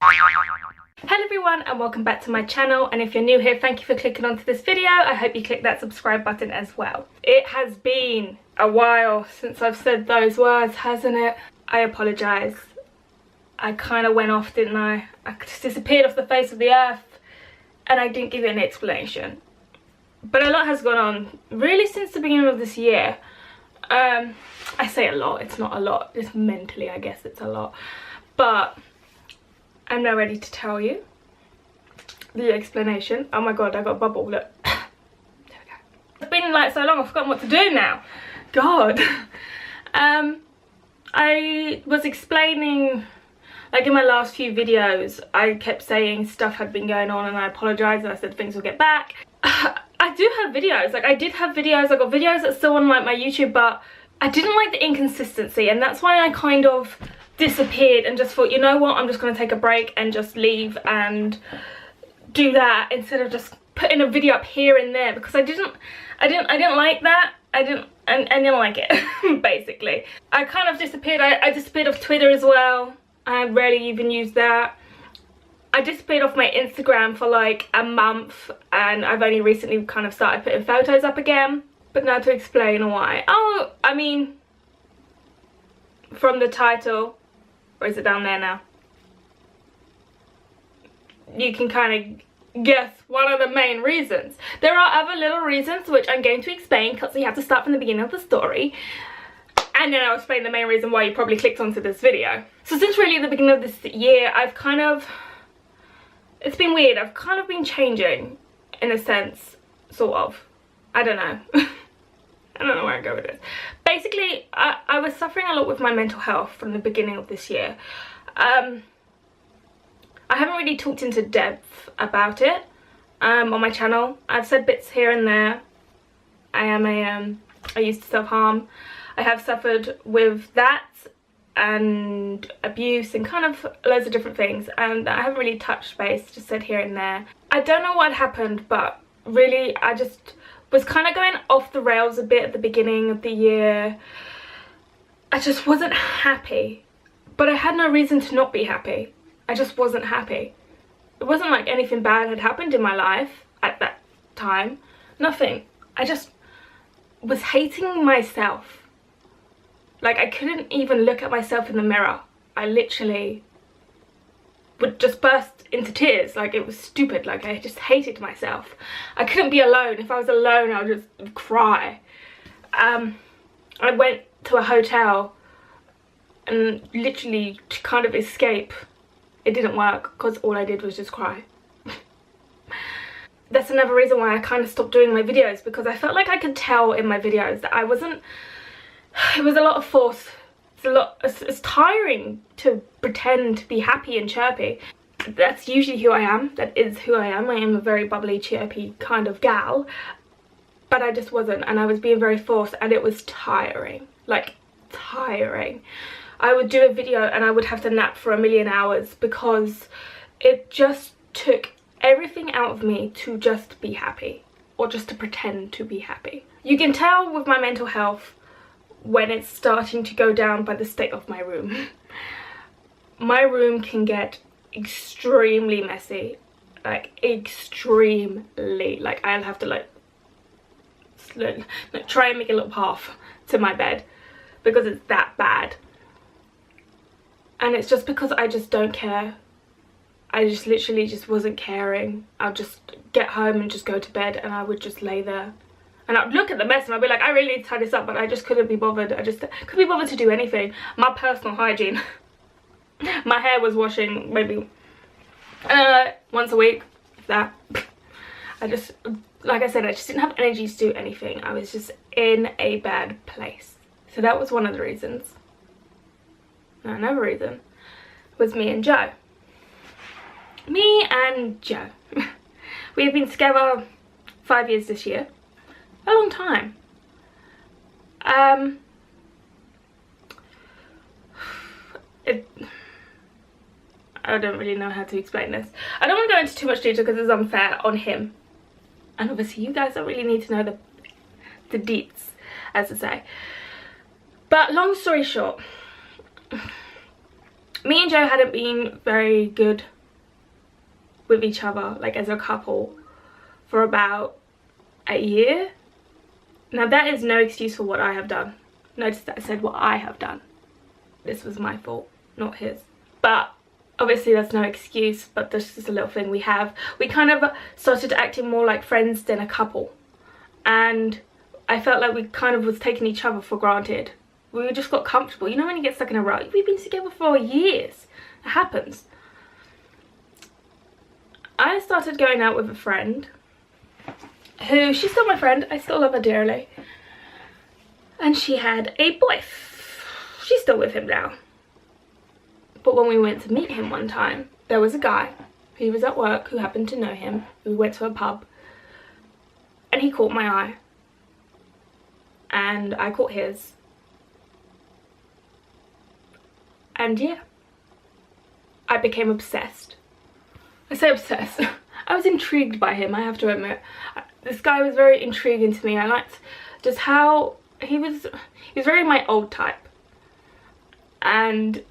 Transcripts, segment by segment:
Hello everyone and welcome back to my channel, and if you're new here, thank you for clicking onto this video. I hope you click that subscribe button as well. It has been a while since I've said those words, hasn't it? I apologise. I kind of went off, didn't I? I just disappeared off the face of the earth and I didn't give you an explanation. But a lot has gone on really since the beginning of this year. I say a lot, it's not a lot, just mentally I guess it's a lot. But I'm now ready to tell you the explanation. Oh my god, I got a bubble, look. There we go. It's been like so long, I've forgotten what to do now. God. I was explaining, like in my last few videos, I kept saying stuff had been going on and I apologise, and I said things will get back. I do have videos, like I did have videos, I got videos that still on like my YouTube, but I didn't like the inconsistency, and that's why I kind of disappeared and just thought, you know what, I'm just going to take a break and just leave and do that instead of just putting a video up here and there, because I didn't like that. I didn't like it. Basically I kind of disappeared. I disappeared off Twitter as well. I rarely even use that. I disappeared off my Instagram for like a month, and I've only recently kind of started putting photos up again. But now to explain why. Oh, I mean, from the title, or is it down there now? You can kind of guess one of the main reasons. There are other little reasons which I'm going to explain, because you have to start from the beginning of the story. And then I'll explain the main reason why you probably clicked onto this video. So since really the beginning of this year, I've kind of, it's been weird. I've kind of been changing in a sense, sort of. I don't know. I don't know where I go with this. Basically, I was suffering a lot with my mental health from the beginning of this year. I haven't really talked into depth about it on my channel. I've said bits here and there. I used to self-harm. I have suffered with that and abuse and kind of loads of different things, and I haven't really touched base, just said here and there. I don't know what happened, but really I just was kind of going off the rails a bit at the beginning of the year. I just wasn't happy, but I had no reason to not be happy. I just wasn't happy. It wasn't like anything bad had happened in my life at that time. Nothing. I just was hating myself. Like, I couldn't even look at myself in the mirror. I literally would just burst into tears. Like, it was stupid. Like, I just hated myself. I couldn't be alone. If I was alone, I would just cry. I went to a hotel and literally to kind of escape. It didn't work because all I did was just cry. That's another reason why I kind of stopped doing my videos, because I felt like I could tell in my videos that I wasn't, it was a lot of force. It's tiring to pretend to be happy and chirpy. That's usually who I am. That is who I am. I am a very bubbly, chirpy kind of gal. But I just wasn't, and I was being very forced, and it was tiring. Like, tiring. I would do a video and I would have to nap for 1,000,000 hours, because it just took everything out of me to just be happy, or just to pretend to be happy. You can tell with my mental health when it's starting to go down by the state of my room. My room can get extremely messy, like extremely. Like, I'll have to like try and make a little path to my bed because it's that bad. And it's just because I just don't care. I just literally just wasn't caring. I'll just get home and just go to bed, and I would just lay there. And I'd look at the mess and I'd be like, I really need to tie this up, but I just couldn't be bothered. I just couldn't be bothered to do anything. My personal hygiene. My hair was washing maybe once a week, if that. I just, like I said, I just didn't have energy to do anything. I was just in a bad place. So that was one of the reasons. Now, another reason was me and Joe. Me and Joe. We have been together 5 years this year. A long time. I don't really know how to explain this. I don't want to go into too much detail because it's unfair on him, and obviously you guys don't really need to know the deets, as I say. But long story short, Me and Joe hadn't been very good with each other, like as a couple, for about a year. Now that is no excuse for what I have done. Notice that I said what I have done. This was my fault, not his. But obviously that's no excuse, but this is a little thing we have. We kind of started acting more like friends than a couple. And I felt like we kind of was taking each other for granted. We just got comfortable. You know when you get stuck in a rut? We've been together for years. It happens. I started going out with a friend who, she's still my friend. I still love her dearly. And she had a boyfriend. She's still with him now. But when we went to meet him one time, there was a guy who was at work who happened to know him. We went to a pub and he caught my eye. And I caught his. And yeah, I became obsessed. I say obsessed. I was intrigued by him, I have to admit. This guy was very intriguing to me. I liked just how he was very my old type. And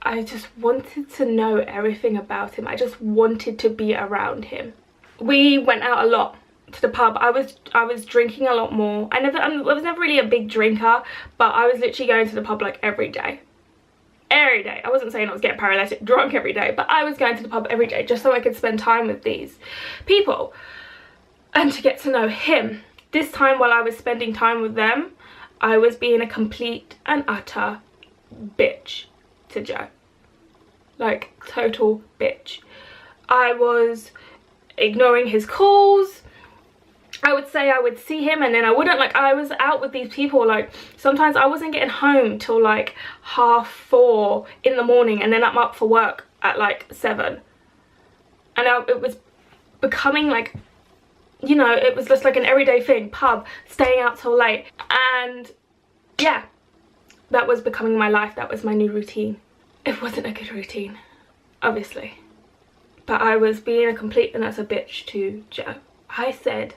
I just wanted to know everything about him. I just wanted to be around him. We went out a lot to the pub. I was drinking a lot more. I was never really a big drinker, but I was literally going to the pub like every day. Every day. I wasn't saying I was getting paralytic drunk every day, but I was going to the pub every day just so I could spend time with these people and to get to know him. This time while I was spending time with them, I was being a complete and utter bitch to Joe. Like, total bitch. I was ignoring his calls. I would say I would see him and then I wouldn't. Like, I was out with these people, like, sometimes I wasn't getting home till like 4:30 in the morning, and then I'm up for work at like 7. And it was becoming like, you know, it was just like an everyday thing. Pub, staying out till late. And yeah, that was becoming my life. That was my new routine. It wasn't a good routine, obviously. But I was being a complete and utter bitch to Joe. I said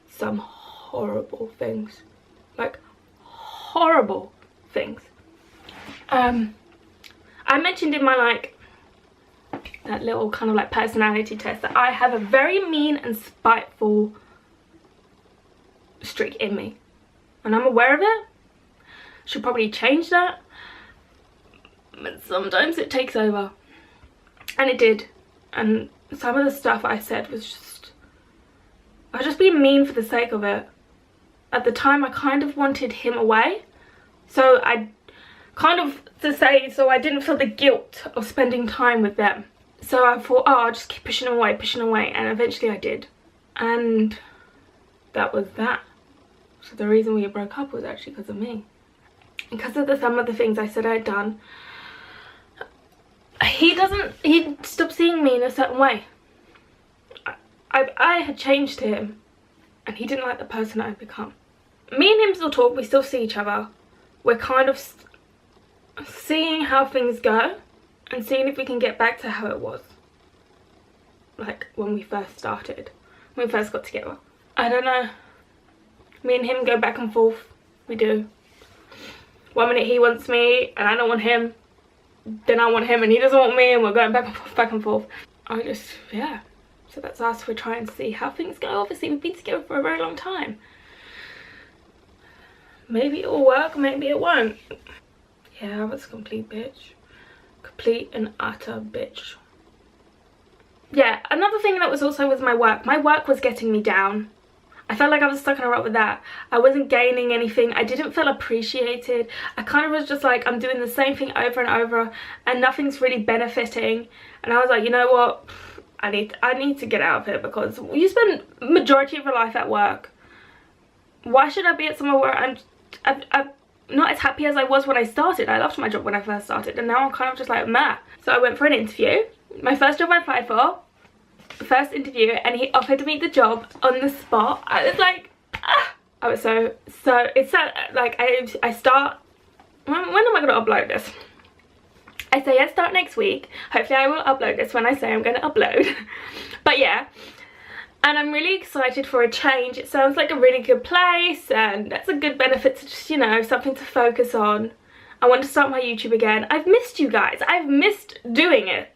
some horrible things. Like, horrible things. I mentioned in my, like, that little kind of like personality test that I have a very mean and spiteful streak in me. And I'm aware of it. Should probably change that. But sometimes it takes over. And it did. And some of the stuff I said was just, I was just being mean for the sake of it. At the time I kind of wanted him away. So I kind of, so I didn't feel the guilt of spending time with them. So I thought, oh, I'll just keep pushing him away, and eventually I did. And that was that. So the reason we broke up was actually because of me. Because of some of the things I said I'd done. He stopped seeing me in a certain way. I had changed to him, and he didn't like the person I'd become. Me and him still talk, we still see each other. We're kind of seeing how things go and seeing if we can get back to how it was. Like when we first started, when we first got together. I don't know. Me and him go back and forth. We do. 1 minute he wants me and I don't want him. Then I want him and he doesn't want me, and we're going back and forth, back and forth. I just, yeah. So that's us. We're trying to see how things go. Obviously we've been together for a very long time. Maybe it will work, maybe it won't. Yeah, I was a complete bitch. Complete and utter bitch. Yeah, another thing that was also with my work. My work was getting me down. I felt like I was stuck in a rut with that. I wasn't gaining anything. I didn't feel appreciated. I kind of was just like, I'm doing the same thing over and over and nothing's really benefiting. And I was like, you know what? I need to get out of here, because you spend majority of your life at work. Why should I be at somewhere where I'm not as happy as I was when I started? I loved my job when I first started, and now I'm kind of just like, meh. So I went for an interview. My first job I applied for. First interview, and he offered me the job on the spot. I was like, ah. I was so it's like I start, when am I going to upload this? I say I start next week. Hopefully I will upload this when I say I'm going to upload. But yeah, and I'm really excited for a change. It sounds like a really good place, and that's a good benefit to just, you know, something to focus on. I want to start my YouTube again. I've missed you guys. I've missed doing it.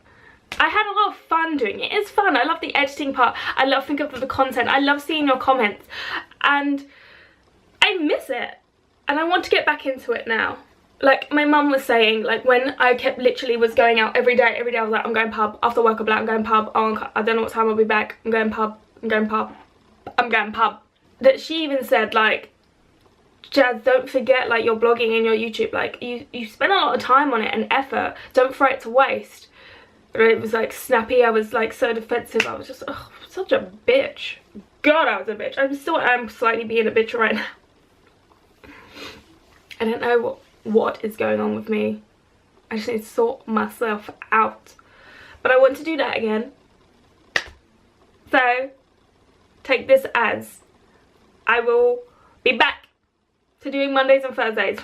I had a lot of fun doing it. It's fun. I love the editing part. I love thinking of the content. I love seeing your comments. And I miss it. And I want to get back into it now. Like my mum was saying, like when I kept literally was going out every day I was like, I'm going pub. After work I'll be like, I'm going pub. Oh, I don't know what time I'll be back. I'm going pub. I'm going pub. I'm going pub. That she even said, like, Jazz, don't forget like your blogging and your YouTube. Like you spend a lot of time on it and effort. Don't throw it to waste. It was like snappy. I was like so defensive. I was just such a bitch. God, I was a bitch. I'm slightly being a bitch right now. I don't know what is going on with me. I just need to sort myself out. But I want to do that again. So take this as I will be back to doing Mondays and Thursdays.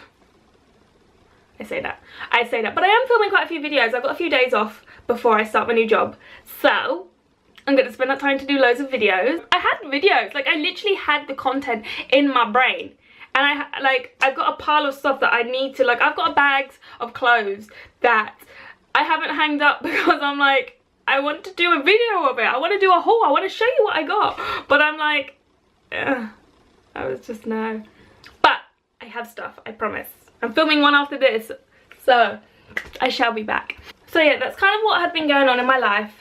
I say that, but I am filming quite a few videos. I've got a few days off before I start my new job, so I'm gonna spend that time to do loads of videos. I had videos, like I literally had the content in my brain, and I've got a pile of stuff that I need to, like, I've got bags of clothes that I haven't hanged up because I'm like, I want to do a video of it. I want to do a haul. I want to show you what I got, but I'm like, I was just no. But I have stuff, I promise. I'm filming one after this, so I shall be back. So yeah, that's kind of what had been going on in my life.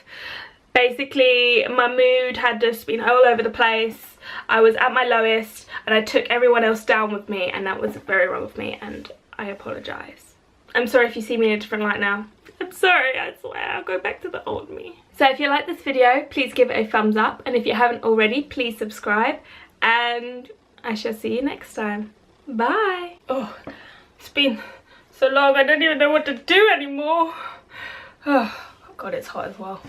Basically, my mood had just been all over the place. I was at my lowest and I took everyone else down with me, and that was very wrong of me, and I apologise. I'm sorry if you see me in a different light now. I'm sorry, I swear, I'll go back to the old me. So if you like this video, please give it a thumbs up, and if you haven't already, please subscribe, and I shall see you next time. Bye. Oh, it's been so long, I don't even know what to do anymore. Oh God, it's hot as well.